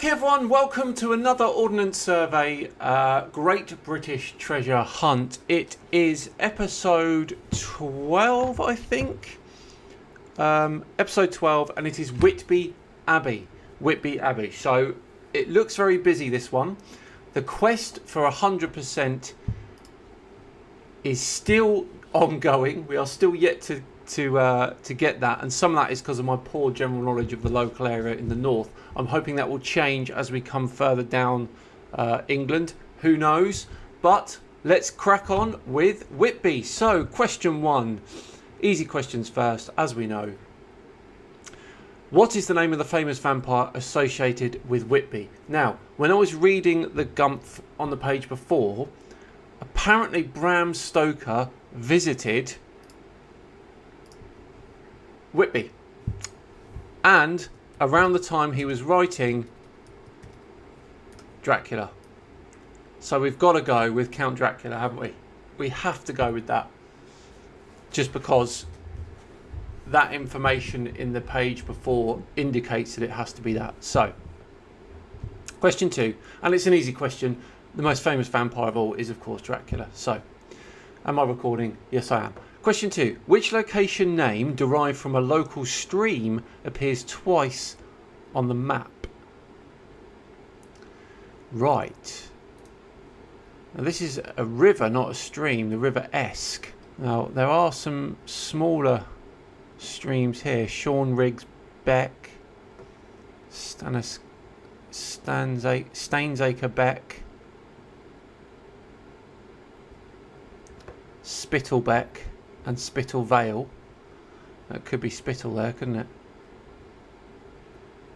Okay everyone, welcome to another Ordnance Survey, Great British Treasure Hunt. It is episode 12, I think. Episode 12, and it is Whitby Abbey. Whitby Abbey. So it looks very busy, this one. The quest for 100% is still ongoing. We are still yet to get that, and some of that is because of my poor general knowledge of the local area in the north. I'm hoping that will change as we come further down England. Who knows? But let's crack on with Whitby. So, question 1. Easy questions first, as we know. What is the name of the famous vampire associated with Whitby? Now, when I was reading the Gumph on the page before, apparently Bram Stoker visited Whitby, and around the time he was writing Dracula. So we've got to go with Count Dracula, haven't we? We have to go with that, just because that information in the page before indicates that it has to be that. So, question 2, and it's an easy question. The most famous vampire of all is, of course, Dracula. So, am I recording? Yes, I am. Question 2. Which location name derived from a local stream appears twice on the map? Right. Now this is a river, not a stream. The River Esk. Now there are some smaller streams here. Sean-Riggs Beck, Stainsacre Beck, Spittlebeck, and Spittle Vale. That could be Spittle there, couldn't it?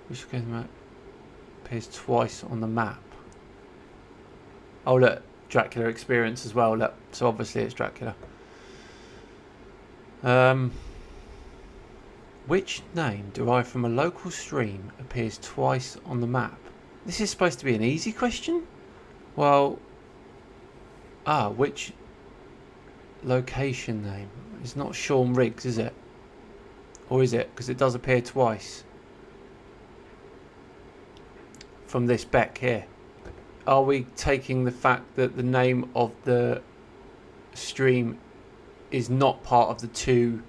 Which appears twice on the map. Oh look, Dracula experience as well. Look, so obviously it's Dracula. Which name derived from a local stream appears twice on the map? This is supposed to be an easy question. Well, which location name? It's not Sean-Riggs, is it? Or is it? Because it does appear twice from this Beck here. Are we taking the fact that the name of the stream is not part of the two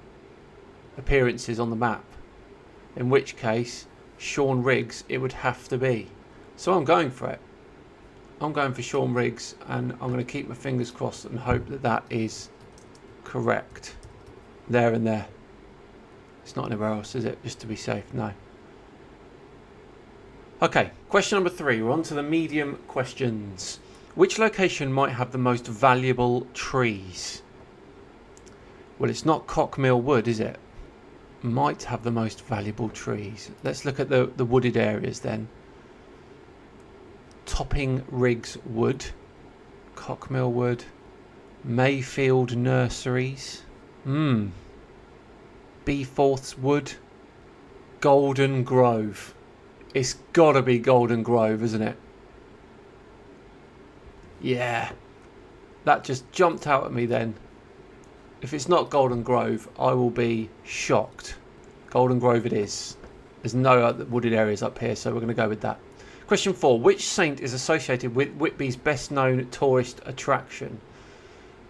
appearances on the map? In which case, Sean-Riggs it would have to be. So I'm going for it. I'm going for Sean-Riggs, and I'm going to keep my fingers crossed and hope that that is correct. There and there. It's not anywhere else, is it? Just to be safe. No. Okay, question number 3. We're on to the medium questions. Which location might have the most valuable trees? Well, it's not Cockmill Wood, is it? Might have the most valuable trees. Let's look at the wooded areas then. Topping Riggs Wood, Cockmill Wood, Mayfield Nurseries, Beeforth's Wood, Golden Grove. It's got to be Golden Grove, isn't it? Yeah, that just jumped out at me then. If it's not Golden Grove, I will be shocked. Golden Grove it is. There's no other wooded areas up here, so we're going to go with that. Question 4. Which saint is associated with Whitby's best known tourist attraction?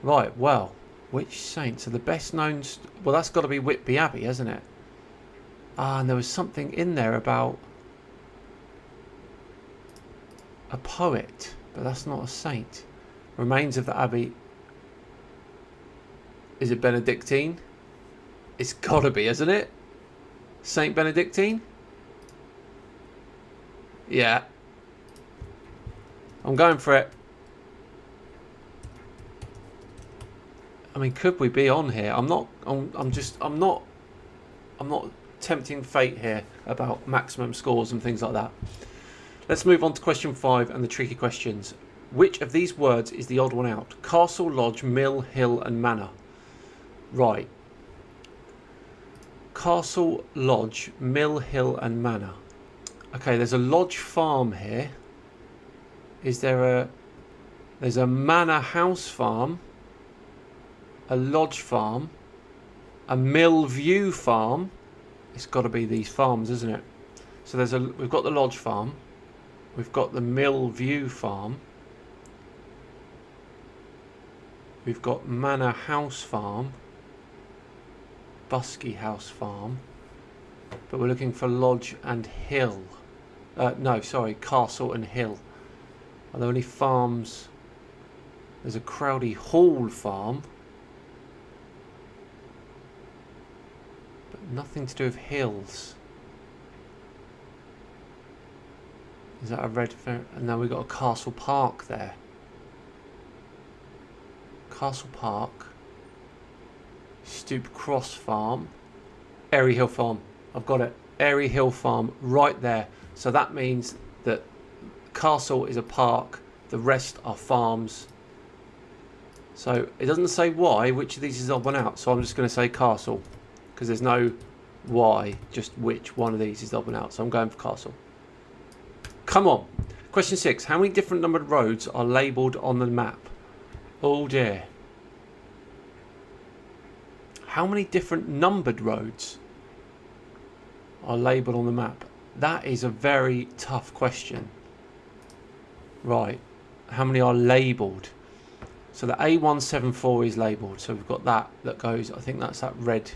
Right, well, which saint? So the best known... Well, that's got to be Whitby Abbey, hasn't it? And there was something in there about a poet, but that's not a saint. Remains of the Abbey. Is it Benedictine? It's got to be, isn't it? Saint Benedictine? Yeah. I'm going for it. I mean, could we be on here? I'm not tempting fate here about maximum scores and things like that. Let's move on to question 5 and the tricky questions. Which of these words is the odd one out? Castle, lodge, mill, hill and manor. Right. Castle, lodge, mill, hill and manor. Okay, there's a lodge farm here. Is there there's a manor house farm, a lodge farm, a mill view farm. It's got to be these farms, isn't it? So we've got the lodge farm. We've got the Mill View Farm. We've got Manor House Farm. Busky House Farm. But we're looking for Lodge and Hill. No, sorry, Castle and Hill. Are there any farms? There's a Crowdy Hall Farm. But nothing to do with hills. Is that a red? And now we've got a Castle Park there. Castle Park. Stoop Cross Farm. Airy Hill Farm. I've got it. Airy Hill Farm right there. So that means that Castle is a park. The rest are farms. So it doesn't say why, which of these is odd one out. So I'm just going to say Castle. Because there's no why, just which one of these is odd one out. So I'm going for Castle. Come on. Question 6. How many different numbered roads are labelled on the map? Oh dear. How many different numbered roads are labelled on the map? That is a very tough question. Right. How many are labelled? So the A174 is labelled. So we've got that goes, I think that's that red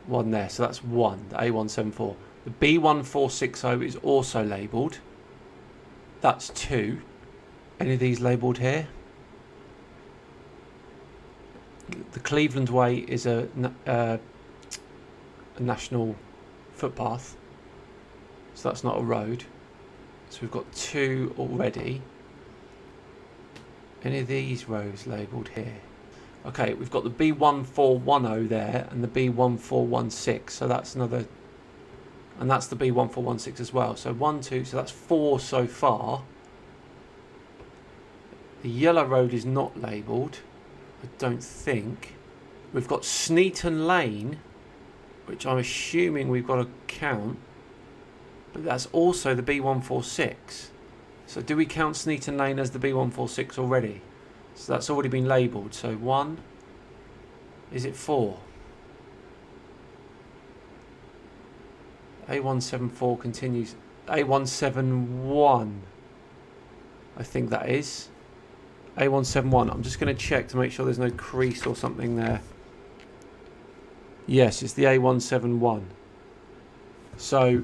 one there. So that's 1, the A174. The B1460 is also labelled. That's 2. Any of these labelled here? The Cleveland Way is a national footpath. So that's not a road. So we've got 2 already. Any of these roads labelled here? Okay, we've got the B1410 there and the B1416. So that's another, and that's the B1416 as well. So 1, 2, so that's 4 so far. The yellow road is not labelled, I don't think. We've got Sneaton Lane, which I'm assuming we've got to count. But that's also the B146. So do we count Sneaton Lane as the B146 already? So that's already been labelled. So 1. Is it 4? A174 continues. A171. I think that is. A171. I'm just going to check to make sure there's no crease or something there. Yes, it's the A171. So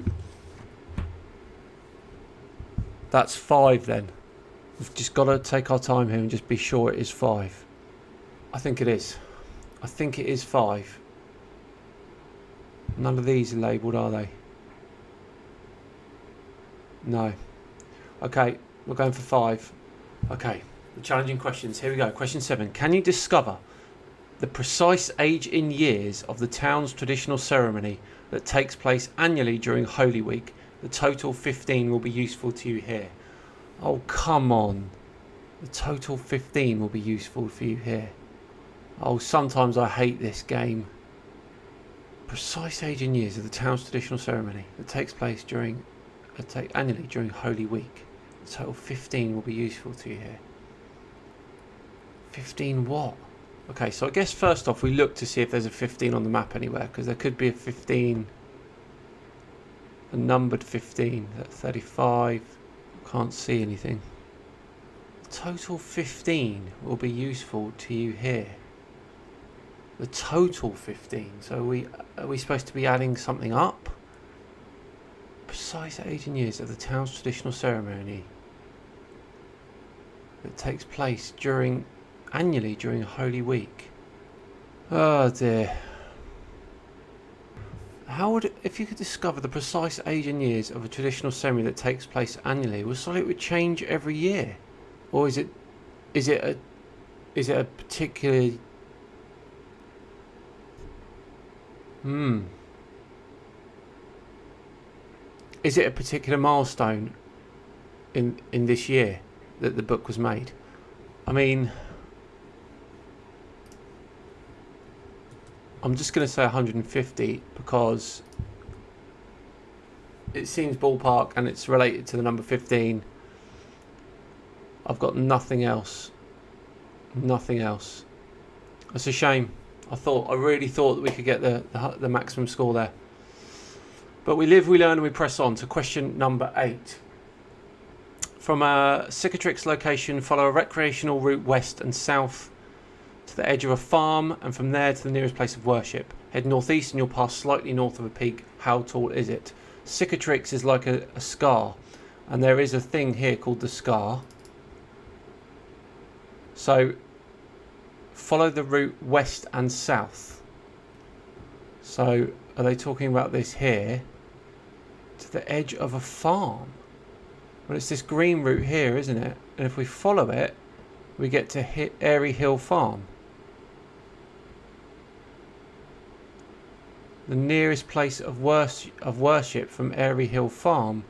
that's 5 then. We've just got to take our time here and just be sure it is 5. I think it is. I think it is 5. None of these are labelled, are they? No. Okay, we're going for 5. Okay, the challenging questions. Here we go. Question 7. Can you discover the precise age in years of the town's traditional ceremony that takes place annually during Holy Week? The total 15 will be useful to you here. Oh, come on. The total 15 will be useful for you here. Oh, sometimes I hate this game. Precise age in years of the town's traditional ceremony that takes place annually during Holy Week. The total 15 will be useful to you here. 15 what? Okay, so I guess first off we look to see if there's a 15 on the map anywhere, because there could be a 15, a numbered 15 at 35. Can't see anything. The total 15 will be useful to you here. The total 15. So are we supposed to be adding something up? Precise age and years of the town's traditional ceremony that takes place annually during Holy Week. Oh dear. If you could discover the precise age and years of a traditional ceremony that takes place annually, was it would change every year, or is it a particular? Is it a particular milestone in this year that the book was made? I mean, I'm just going to say 150 because it seems ballpark and it's related to the number 15. I've got nothing else. Nothing else. It's a shame. I really thought that we could get the maximum score there. But we live, we learn, and we press on to question number 8. From a cicatrix location, follow a recreational route west and south to the edge of a farm, and from there to the nearest place of worship. Head northeast and you'll pass slightly north of a peak. How tall is it? Cicatrix is like a scar, and there is a thing here called the scar. So follow the route west and south. So are they talking about this here? To the edge of a farm. Well, it's this green route here, isn't it? And if we follow it, we get to Airy Hill Farm. The nearest place of worship from Airy Hill Farm.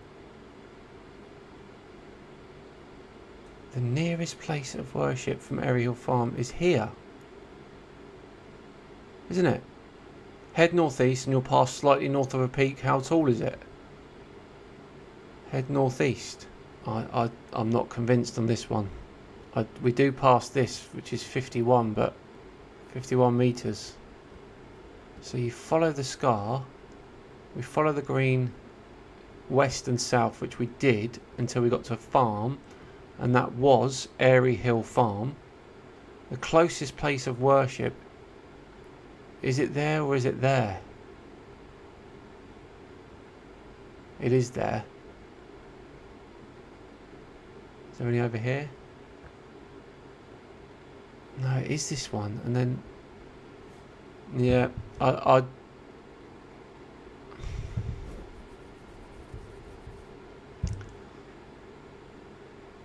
The nearest place of worship from Airy Hill Farm is here. Isn't it? Head northeast and you'll pass slightly north of a peak. How tall is it? Head northeast. I'm not convinced on this one. We do pass this, which is 51, but 51 metres. So you follow the scar. We follow the green west and south, which we did until we got to a farm, and that was Airy Hill Farm. The closest place of worship, is it there or is it there? It is there. Is there any over here? No, it is this one. And then, yeah, I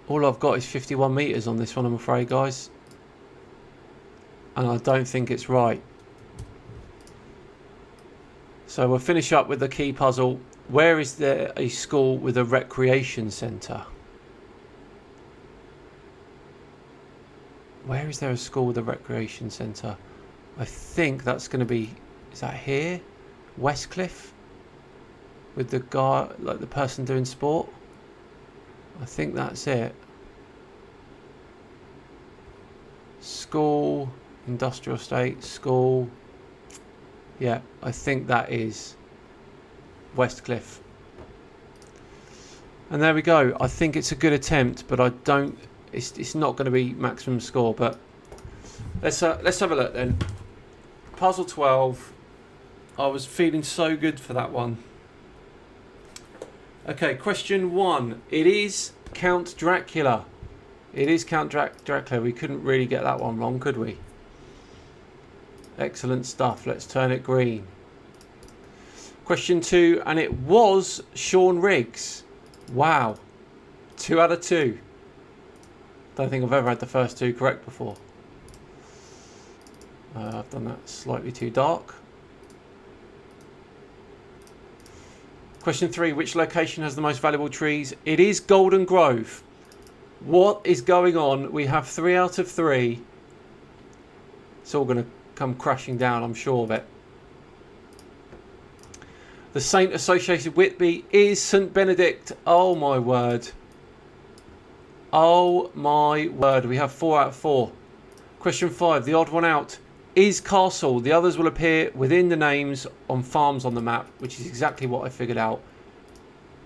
all I've got is 51 metres on this one, I'm afraid, guys. And I don't think it's right. So we'll finish up with the key puzzle. Where is there a school with a recreation centre? Where is there a school with a recreation centre? I think that's going to be, is that here? Westcliff? With the guy, like the person doing sport? I think that's it. School, industrial estate, school. Yeah, I think that is Westcliff. And there we go. I think it's a good attempt, but I don't. It's not going to be maximum score. But let's have a look then. Puzzle 12. I was feeling so good for that one. Okay, question 1. It is Count Dracula. It is Count Dracula. We couldn't really get that one wrong, could we? Excellent stuff. Let's turn it green. Question 2, and it was Sean Riggs. Wow. 2 out of 2. Don't think I've ever had the first 2 correct before. I've done that slightly too dark. Question 3, which location has the most valuable trees? It is Golden Grove. What is going on? We have 3 out of 3. It's all going to come crashing down, I'm sure of it. The saint associated with Whitby is St Benedict. Oh my word. Oh my word. We have 4 out of 4. Question 5, the odd one out is Castle. The others will appear within the names on farms on the map, which is exactly what I figured out.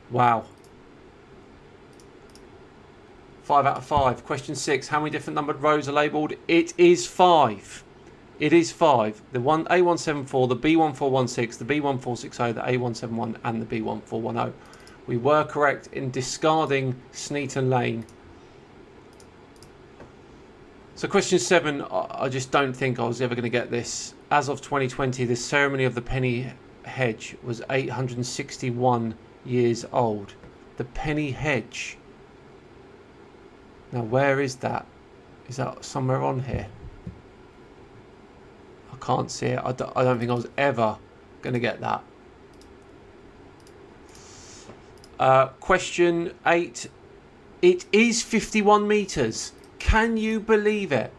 Wow. 5 out of 5. Question 6, how many different numbered rows are labelled? It is 5. It is 5. The one A174, the B1416, the B1460, the A171 and the B1410. We were correct in discarding Sneaton Lane. So question 7, I just don't think I was ever going to get this. As of 2020, the ceremony of the penny hedge was 861 years old. The penny hedge. Now where is that? Is that somewhere on here? I can't see it. I don't think I was ever going to get that. Question 8. It is 51 metres. Can you believe it?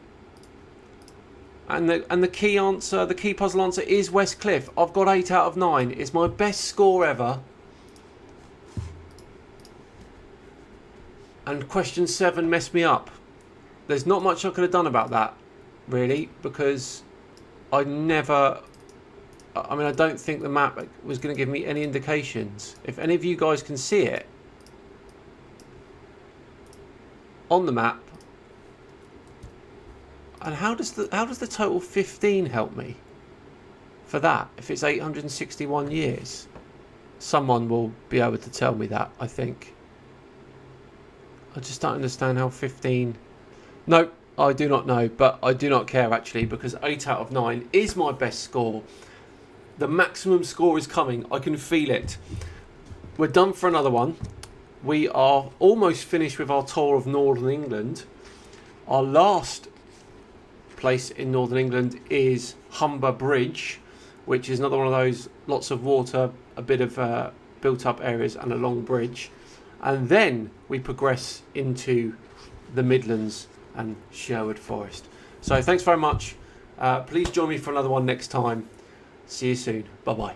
And the key answer, the key puzzle answer is Westcliff. I've got 8 out of 9. It's my best score ever. And question 7 messed me up. There's not much I could have done about that, really, because I never I mean, I don't think the map was going to give me any indications. If any of you guys can see it on the map, and how does the total 15 help me for that? If it's 861 years, someone will be able to tell me that. I think. I just don't understand how 15. Nope, I do not know, but I do not care actually, because 8 out of 9 is my best score. The maximum score is coming. I can feel it. We're done for another one. We are almost finished with our tour of Northern England. Our last place in Northern England is Humber Bridge, which is another one of those lots of water, a bit of built up areas and a long bridge. And then we progress into the Midlands and Sherwood Forest. So thanks very much. Please join me for another one next time. See you soon. Bye bye.